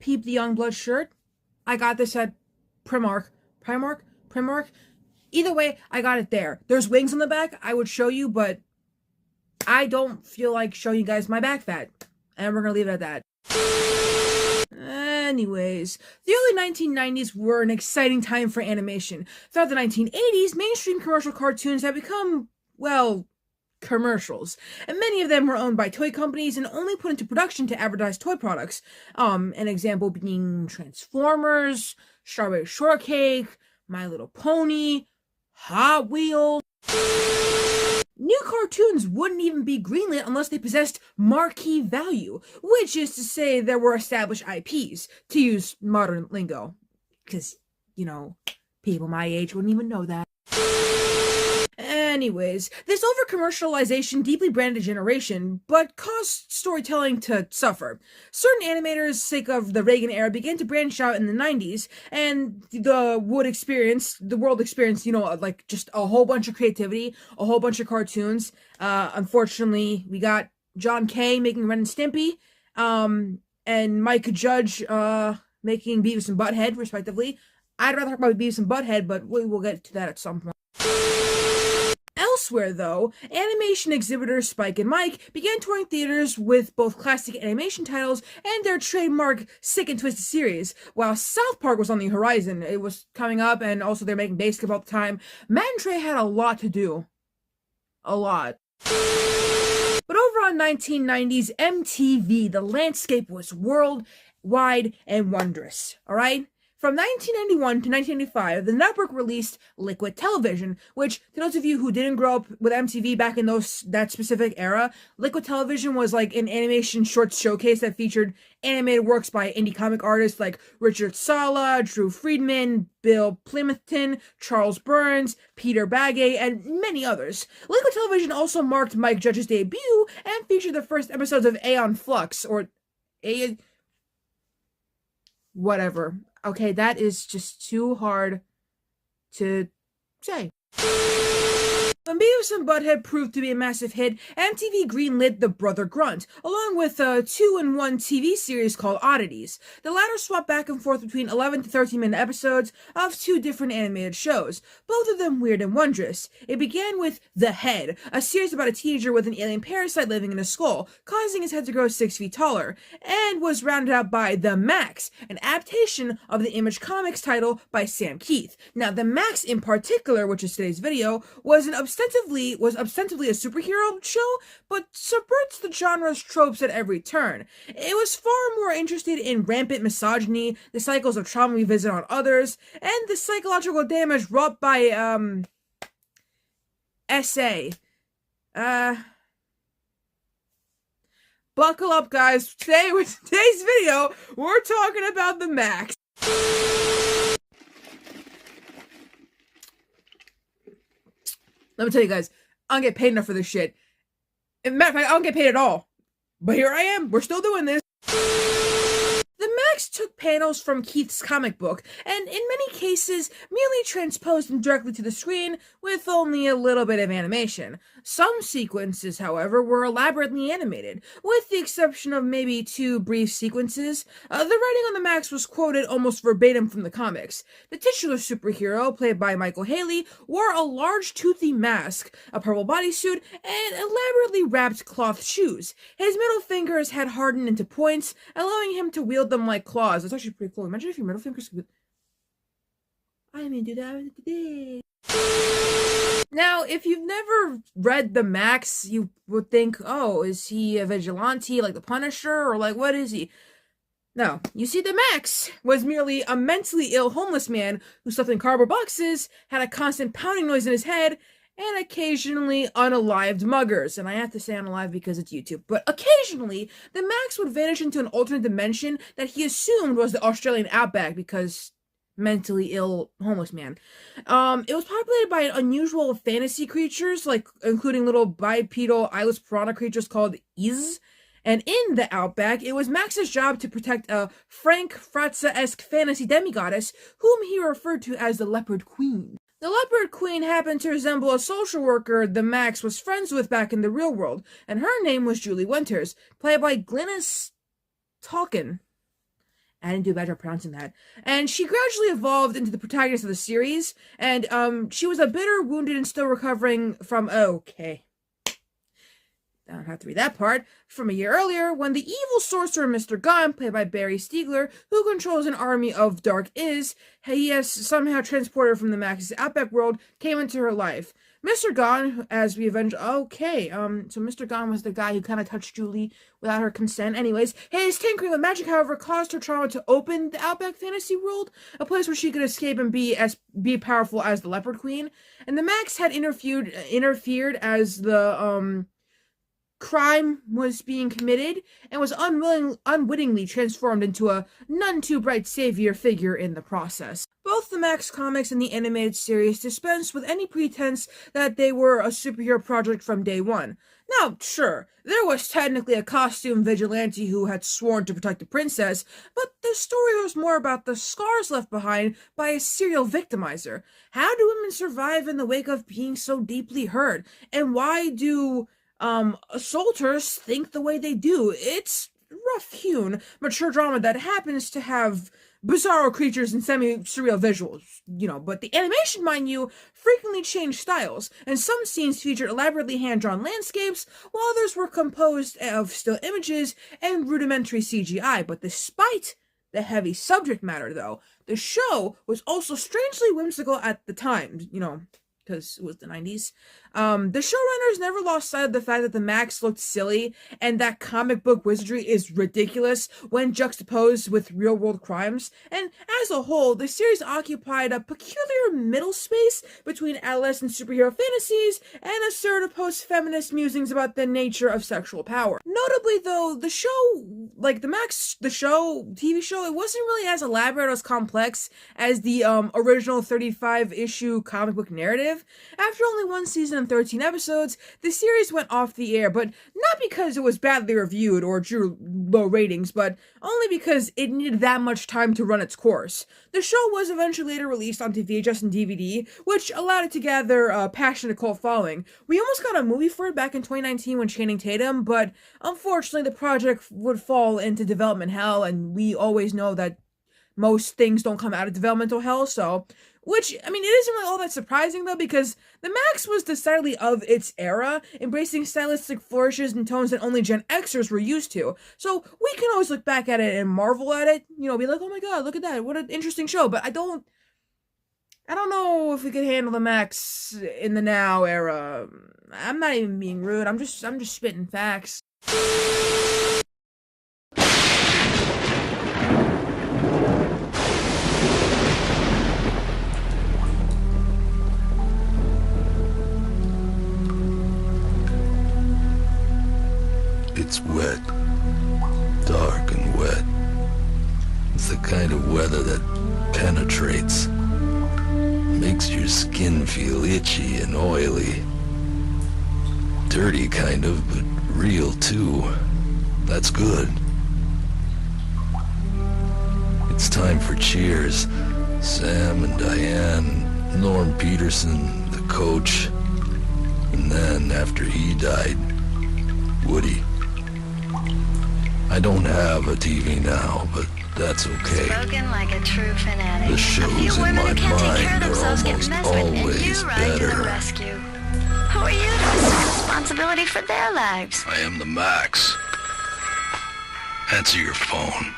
Peep the Youngblood shirt. I got this at Primark. Primark? Either way, I got it there. There's wings on the back. I would show you, but I don't feel like showing you guys my back fat. And we're gonna leave it at that. Anyways, the early 1990s were an exciting time for animation. Throughout the 1980s, mainstream commercial cartoons had become, well, commercials, and many of them were owned by toy companies and only put into production to advertise toy products. An example being Transformers, Strawberry Shortcake, My Little Pony, Hot Wheels. New cartoons wouldn't even be greenlit unless they possessed marquee value, which is to say there were established IPs, to use modern lingo. Because, people my age wouldn't even know that. Anyways, this over-commercialization deeply branded a generation, but caused storytelling to suffer. Certain animators, sake of the Reagan era, began to branch out in the 90s, and the world experienced, just a whole bunch of creativity, a whole bunch of cartoons. Unfortunately, we got John Kay making Ren and Stimpy, and Mike Judge making Beavis and Butthead, respectively. I'd rather talk about Beavis and Butthead, but we will get to that at some point. Elsewhere, though, animation exhibitors Spike and Mike began touring theaters with both classic animation titles and their trademark Sick and Twisted series. While South Park was on the horizon, it was coming up, and also they're making basketball at the time, Matt and Trey had a lot to do. A lot. But over on 1990s MTV, the landscape was worldwide and wondrous, alright? From 1991 to 1995, the network released Liquid Television, which, to those of you who didn't grow up with MTV back in that specific era, Liquid Television was like an animation shorts showcase that featured animated works by indie comic artists like Richard Sala, Drew Friedman, Bill Plympton, Charles Burns, Peter Bagge, and many others. Liquid Television also marked Mike Judge's debut and featured the first episodes of Aeon Flux, or Aeon... whatever. Okay, that is just too hard to say. When Beavis and Butthead proved to be a massive hit, MTV greenlit The Brother Grunt, along with a 2-in-1 TV series called Oddities. The latter swapped back and forth between 11 to 13-minute episodes of two different animated shows, both of them weird and wondrous. It began with The Head, a series about a teenager with an alien parasite living in his skull, causing his head to grow 6 feet taller, and was rounded out by The Maxx, an adaptation of the Image Comics title by Sam Keith. Now, The Maxx in particular, which is today's video, was ostensibly a superhero show, but subverts the genre's tropes at every turn. It was far more interested in rampant misogyny, the cycles of trauma we visit on others, and the psychological damage wrought by, SA. Buckle up, guys. Today, with today's video, we're talking about The Maxx. Let me tell you guys, I don't get paid enough for this shit. As a matter of fact, I don't get paid at all. But here I am, we're still doing this. The Maxx took panels from Keith's comic book, and in many cases, merely transposed them directly to the screen with only a little bit of animation. Some sequences, however, were elaborately animated, with the exception of maybe 2 brief sequences. The writing on the Maxx was quoted almost verbatim from the comics. The titular superhero, played by Michael Haley, wore a large toothy mask, a purple bodysuit, and elaborately wrapped cloth shoes. His middle fingers had hardened into points, allowing him to wield them like claws. It's actually pretty cool. Imagine if your middle fingers could... I mean, do that today. Now, if you've never read The Maxx, you would think, oh, is he a vigilante like the Punisher, or like, what is he? No, you see, The Maxx was merely a mentally ill homeless man who slept in cardboard boxes, had a constant pounding noise in his head, and occasionally unalived muggers. And I have to say unalive because it's YouTube. But occasionally, The Maxx would vanish into an alternate dimension that he assumed was the Australian outback because... mentally ill homeless man. It was populated by unusual fantasy creatures, like including little bipedal eyeless piranha creatures called Iz. And in the Outback, it was Max's job to protect a Frank Frazza-esque fantasy demigoddess, whom he referred to as the Leopard Queen. The Leopard Queen happened to resemble a social worker the Maxx was friends with back in the real world, and her name was Julie Winters, played by Glynis Tolkien. I didn't do a bad job pronouncing that. And she gradually evolved into the protagonist of the series, and she was a bitter, wounded, and still recovering from, okay, I don't have to read that part, from a year earlier, when the evil sorcerer Mr. Gunn, played by Barry Stiegler, who controls an army of dark he has somehow transported her from the Max's Outback world, came into her life. Mr. Gunn, as we eventually... Okay, so Mr. Gunn was the guy who kind of touched Julie without her consent. Anyways, his tinkering with magic, however, caused her trauma to open the Outback fantasy world, a place where she could escape and be powerful as the Leopard Queen. And the Maxx had interfered as the, crime was being committed and was unwittingly transformed into a none-too-bright savior figure in the process. Both the Maxx comics and the animated series dispensed with any pretense that they were a superhero project from day one. Now, sure, there was technically a costume vigilante who had sworn to protect the princess, but the story was more about the scars left behind by a serial victimizer. How do women survive in the wake of being so deeply hurt? And why do assaulters think the way they do? It's rough-hewn, mature drama that happens to have bizarro creatures and semi-surreal visuals, but the animation, mind you, frequently changed styles, and some scenes featured elaborately hand-drawn landscapes, while others were composed of still images and rudimentary CGI. But despite the heavy subject matter, though, the show was also strangely whimsical at the time, because it was the 90s. The showrunners never lost sight of the fact that the Maxx looked silly and that comic book wizardry is ridiculous when juxtaposed with real-world crimes. And as a whole, the series occupied a peculiar middle space between adolescent superhero fantasies and assertive post-feminist musings about the nature of sexual power. Notably, though, the show, like the Maxx, TV show, it wasn't really as elaborate or as complex as the original 35-issue comic book narrative. After only one season and 13 episodes, the series went off the air, but not because it was badly reviewed or drew low ratings, but only because it needed that much time to run its course. The show was eventually later released onto VHS and DVD, which allowed it to gather a passionate cult following. We almost got a movie for it back in 2019 when Channing Tatum, but unfortunately the project would fall into development hell, and we always know that most things don't come out of developmental hell, so... Which, I mean, it isn't really all that surprising, though, because the Maxx was decidedly of its era, embracing stylistic flourishes and tones that only Gen Xers were used to. So we can always look back at it and marvel at it, be like, oh my god, look at that, what an interesting show, but I don't know if we could handle the Maxx in the now era. I'm not even being rude, I'm just spitting facts. It's wet, dark and wet. It's the kind of weather that penetrates, makes your skin feel itchy and oily. Dirty kind of, but real too. That's good. It's time for cheers. Sam and Diane, Norm Peterson, the coach, and then after he died, Woody. I don't have a TV now, but that's okay. Spoken like a true fanatic. The shows in my mind are almost always better. Who are you to assume responsibility for their lives? I am the Maxx. Answer your phone.